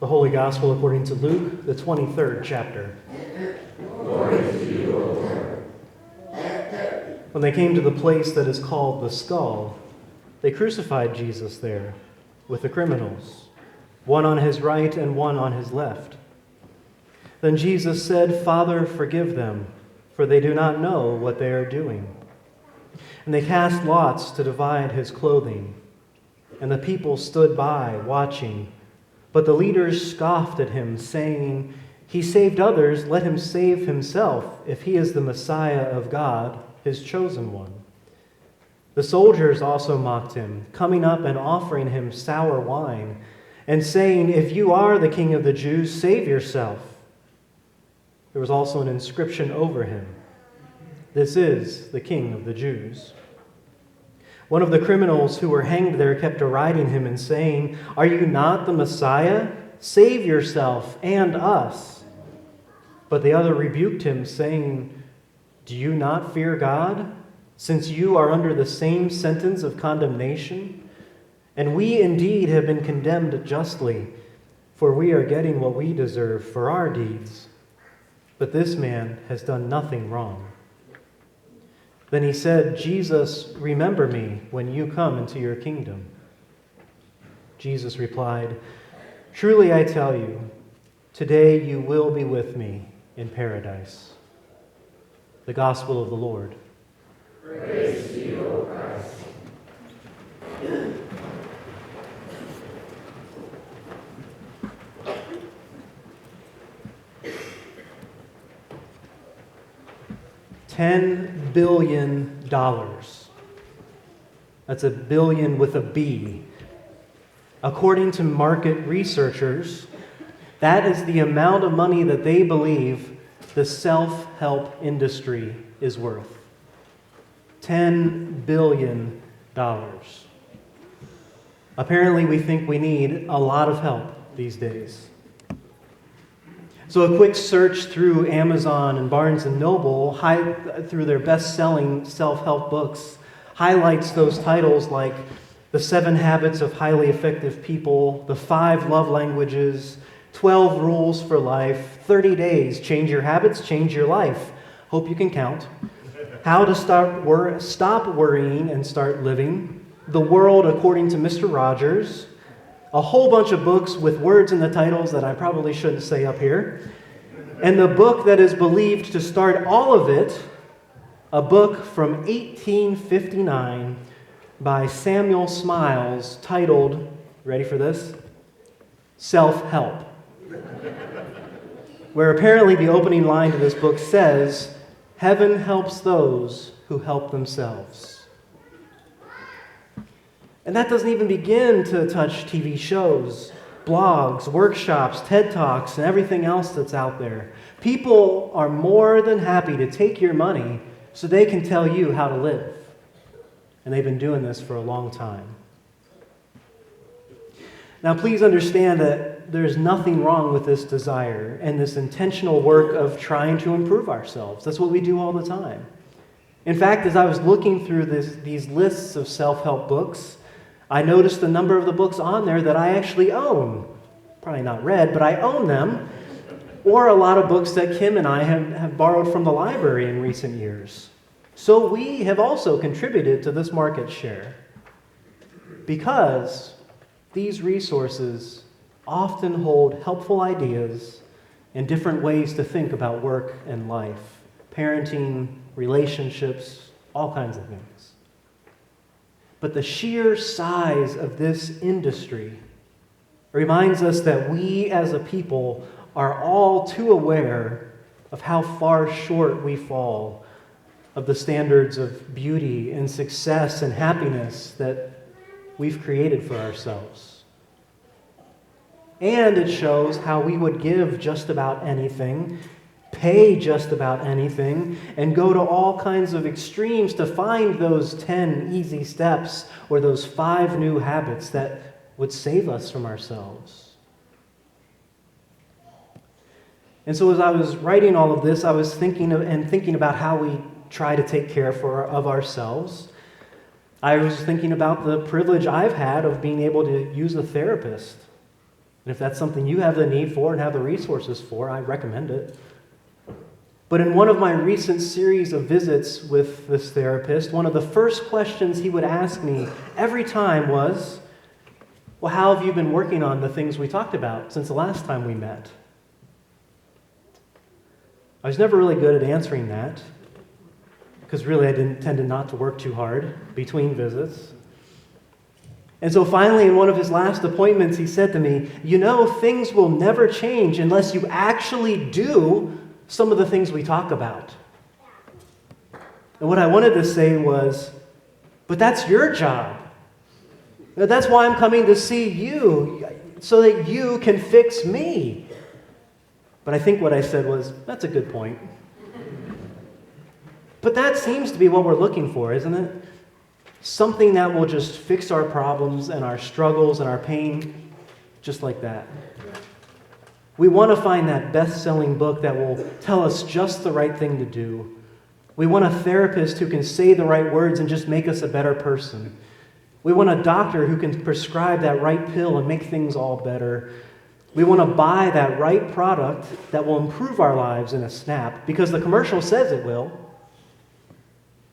The Holy Gospel according to Luke, the 23rd chapter. Glory to you, O Lord. When they came to the place that is called the Skull, they crucified Jesus there with the criminals, one on his right and one on his left. Then Jesus said, "Father, forgive them, for they do not know what they are doing." And they cast lots to divide his clothing, and the people stood by, watching. But the leaders scoffed at him, saying, "He saved others, let him save himself, if he is the Messiah of God, his chosen one." The soldiers also mocked him, coming up and offering him sour wine, and saying, "If you are the King of the Jews, save yourself." There was also an inscription over him, "This is the King of the Jews." One of the criminals who were hanged there kept deriding him and saying, "Are you not the Messiah? Save yourself and us." But the other rebuked him, saying, "Do you not fear God, since you are under the same sentence of condemnation? And we indeed have been condemned justly, for we are getting what we deserve for our deeds. But this man has done nothing wrong." Then he said, "Jesus, remember me when you come into your kingdom." Jesus replied, "Truly I tell you, today you will be with me in paradise." The Gospel of the Lord. Praise to you, O Christ. $10 billion. That's a billion with a B. According to market researchers, that is the amount of money that they believe the self-help industry is worth. $10 billion. Apparently, we think we need a lot of help these days. So a quick search through Amazon and Barnes & Noble, through their best-selling self-help books, highlights those titles like The 7 Habits of Highly Effective People, The 5 Love Languages, 12 Rules for Life, 30 Days, Change Your Habits, Change Your Life. Hope you can count. How to Stop Worrying and Start Living, The World According to Mr. Rogers, a whole bunch of books with words in the titles that I probably shouldn't say up here. And the book that is believed to start all of it, a book from 1859 by Samuel Smiles titled, ready for this? Self-Help. Where apparently the opening line to this book says, "Heaven helps those who help themselves." And that doesn't even begin to touch TV shows, blogs, workshops, TED Talks, and everything else that's out there. People are more than happy to take your money so they can tell you how to live. And they've been doing this for a long time. Now, please understand that there's nothing wrong with this desire and this intentional work of trying to improve ourselves. That's what we do all the time. In fact, as I was looking through these lists of self-help books, I noticed the number of the books on there that I actually own. Probably not read, but I own them. Or a lot of books that Kim and I have borrowed from the library in recent years. So we have also contributed to this market share because these resources often hold helpful ideas and different ways to think about work and life, parenting, relationships, all kinds of things. But the sheer size of this industry reminds us that we as a people are all too aware of how far short we fall of the standards of beauty and success and happiness that we've created for ourselves. And it shows how we would give just about anything, pay just about anything, and go to all kinds of extremes to find those 10 easy steps or those 5 new habits that would save us from ourselves. And so as I was writing all of this, I was thinking about how we try to take care of ourselves. I was thinking about the privilege I've had of being able to use a therapist And if that's something you have the need for and have the resources for, I recommend it. But in one of my recent series of visits with this therapist, one of the first questions he would ask me every time was, well, how have you been working on the things we talked about since the last time we met? I was never really good at answering that, because really I tended not to work too hard between visits. And so finally, in one of his last appointments, he said to me, you know, things will never change unless you actually do some of the things we talk about. And what I wanted to say was, but that's your job. That's why I'm coming to see you, so that you can fix me. But I think what I said was, that's a good point. But that seems to be what we're looking for, isn't it? Something that will just fix our problems and our struggles and our pain, just like that. We want to find that best-selling book that will tell us just the right thing to do. We want a therapist who can say the right words and just make us a better person. We want a doctor who can prescribe that right pill and make things all better. We want to buy that right product that will improve our lives in a snap, because the commercial says it will.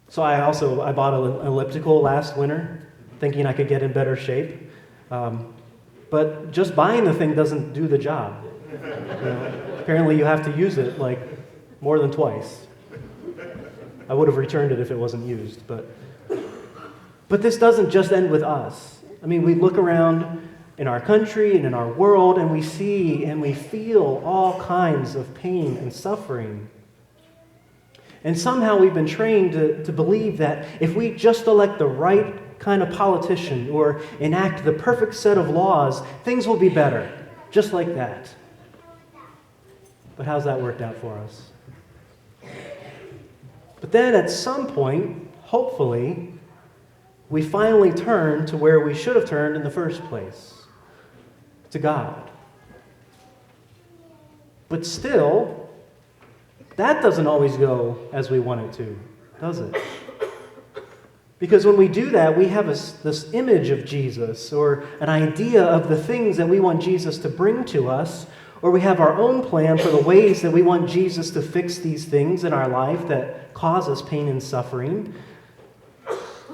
So I bought an elliptical last winter, thinking I could get in better shape. But just buying the thing doesn't do the job. Apparently you have to use it like more than twice. I would have returned it if it wasn't used. But this doesn't just end with us. I mean, we look around in our country and in our world, and we see and we feel all kinds of pain and suffering. And somehow we've been trained to believe that if we just elect the right kind of politician or enact the perfect set of laws, things will be better, just like that. But how's that worked out for us? But then at some point, hopefully, we finally turn to where we should have turned in the first place, to God. But still, that doesn't always go as we want it to, does it? Because when we do that, we have this image of Jesus or an idea of the things that we want Jesus to bring to us, or we have our own plan for the ways that we want Jesus to fix these things in our life that cause us pain and suffering.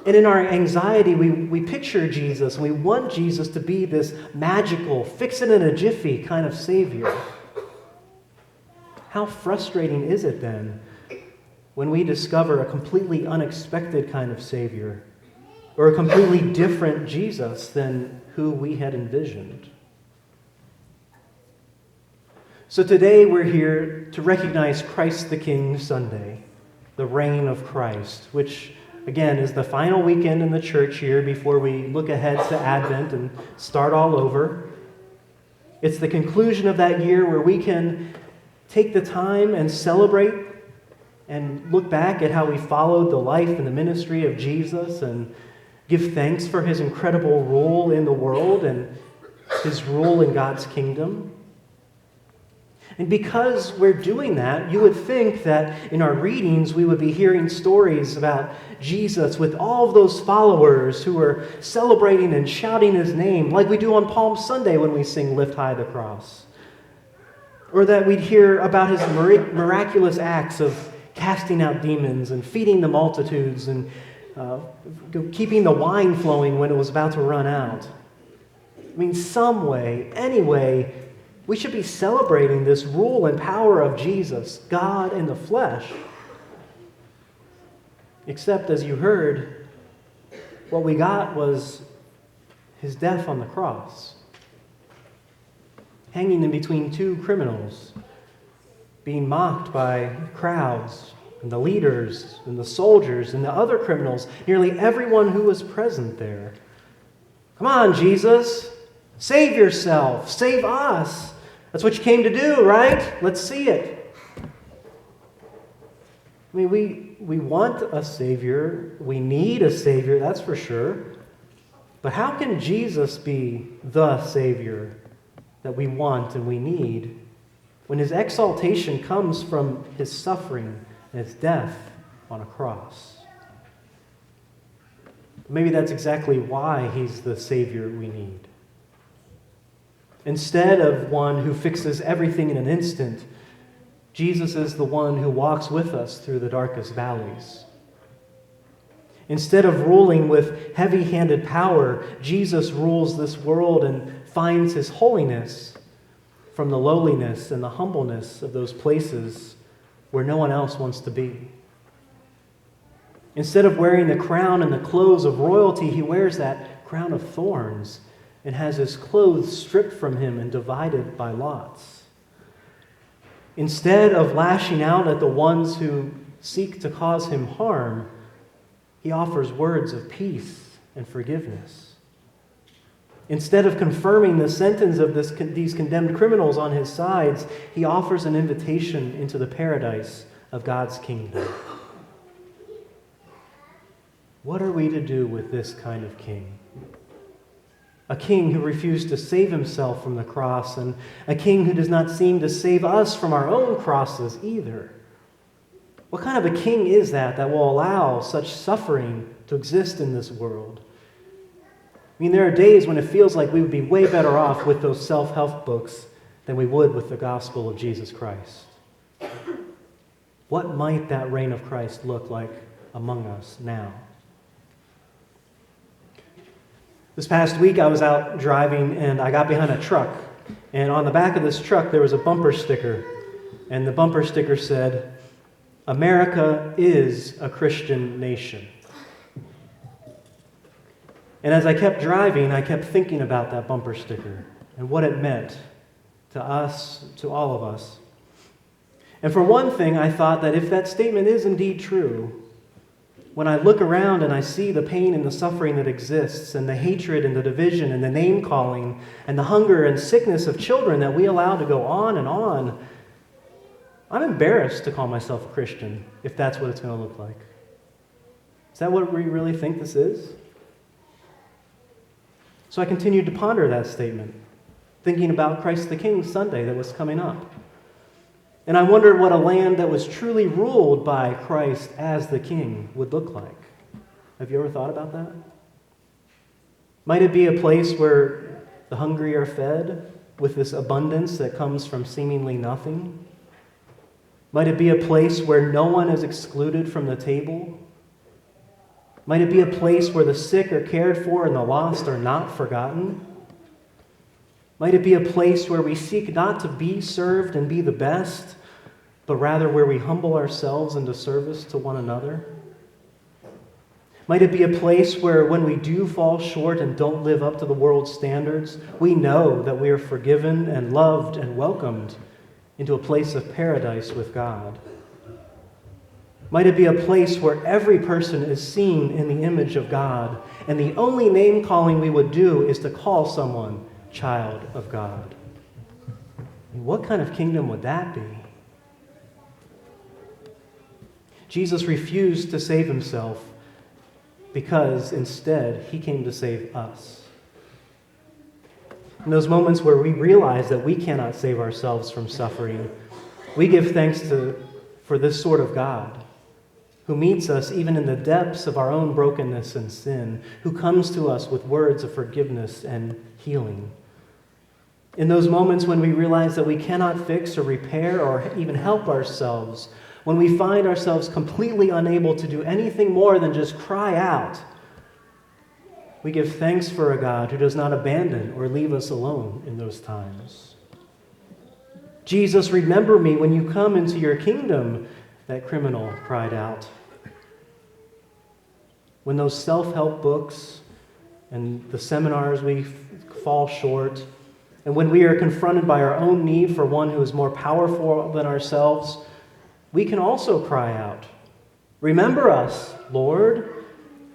And in our anxiety, we picture Jesus, and we want Jesus to be this magical, fix-it-in-a-jiffy kind of Savior. How frustrating is it then when we discover a completely unexpected kind of Savior, or a completely different Jesus than who we had envisioned? So today we're here to recognize Christ the King Sunday, the reign of Christ, which again is the final weekend in the church here before we look ahead to Advent and start all over. It's the conclusion of that year where we can take the time and celebrate and look back at how we followed the life and the ministry of Jesus and give thanks for his incredible rule in the world and his rule in God's kingdom. And because we're doing that, you would think that in our readings we would be hearing stories about Jesus with all of those followers who are celebrating and shouting his name, like we do on Palm Sunday when we sing Lift High the Cross. Or that we'd hear about his miraculous acts of casting out demons and feeding the multitudes and keeping the wine flowing when it was about to run out. I mean, some way, anyway, we should be celebrating this rule and power of Jesus, God in the flesh. Except, as you heard, what we got was his death on the cross, hanging in between two criminals, being mocked by crowds and the leaders and the soldiers and the other criminals, nearly everyone who was present there. Come on, Jesus, save yourself, save us. That's what you came to do, right? Let's see it. I mean, we want a Savior. We need a Savior, that's for sure. But how can Jesus be the Savior that we want and we need when his exaltation comes from his suffering and his death on a cross? Maybe that's exactly why he's the Savior we need. Instead of one who fixes everything in an instant, Jesus is the one who walks with us through the darkest valleys. Instead of ruling with heavy-handed power, Jesus rules this world and finds his holiness from the lowliness and the humbleness of those places where no one else wants to be. Instead of wearing the crown and the clothes of royalty, he wears that crown of thorns and has his clothes stripped from him and divided by lots. Instead of lashing out at the ones who seek to cause him harm, he offers words of peace and forgiveness. Instead of confirming the sentence of these condemned criminals on his sides, he offers an invitation into the paradise of God's kingdom. What are we to do with this kind of king? A king who refused to save himself from the cross, and a king who does not seem to save us from our own crosses either. What kind of a king is that will allow such suffering to exist in this world? I mean, there are days when it feels like we would be way better off with those self-help books than we would with the gospel of Jesus Christ. What might that reign of Christ look like among us now? This past week, I was out driving, and I got behind a truck. And on the back of this truck, there was a bumper sticker. And the bumper sticker said, "America is a Christian nation." And as I kept driving, I kept thinking about that bumper sticker and what it meant to us, to all of us. And for one thing, I thought that if that statement is indeed true, when I look around and I see the pain and the suffering that exists, and the hatred and the division and the name-calling and the hunger and sickness of children that we allow to go on, I'm embarrassed to call myself a Christian if that's what it's going to look like. Is that what we really think this is? So I continued to ponder that statement, thinking about Christ the King Sunday that was coming up. And I wondered what a land that was truly ruled by Christ as the King would look like. Have you ever thought about that? Might it be a place where the hungry are fed with this abundance that comes from seemingly nothing? Might it be a place where no one is excluded from the table? Might it be a place where the sick are cared for and the lost are not forgotten? Might it be a place where we seek not to be served and be the best, but rather where we humble ourselves into service to one another? Might it be a place where when we do fall short and don't live up to the world's standards, we know that we are forgiven and loved and welcomed into a place of paradise with God? Might it be a place where every person is seen in the image of God, and the only name calling we would do is to call someone child of God? What kind of kingdom would that be? Jesus refused to save himself because instead he came to save us. In those moments where we realize that we cannot save ourselves from suffering, we give thanks for this sort of God who meets us even in the depths of our own brokenness and sin, who comes to us with words of forgiveness and healing. In those moments when we realize that we cannot fix or repair or even help ourselves, when we find ourselves completely unable to do anything more than just cry out, we give thanks for a God who does not abandon or leave us alone in those times. Jesus, remember me when you come into your kingdom, that criminal cried out. When those self-help books and the seminars we fall short, and when we are confronted by our own need for one who is more powerful than ourselves, we can also cry out, "Remember us, Lord.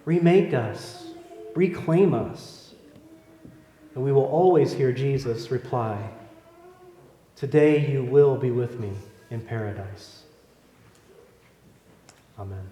Remake us. Reclaim us." And we will always hear Jesus reply, "Today you will be with me in paradise." Amen.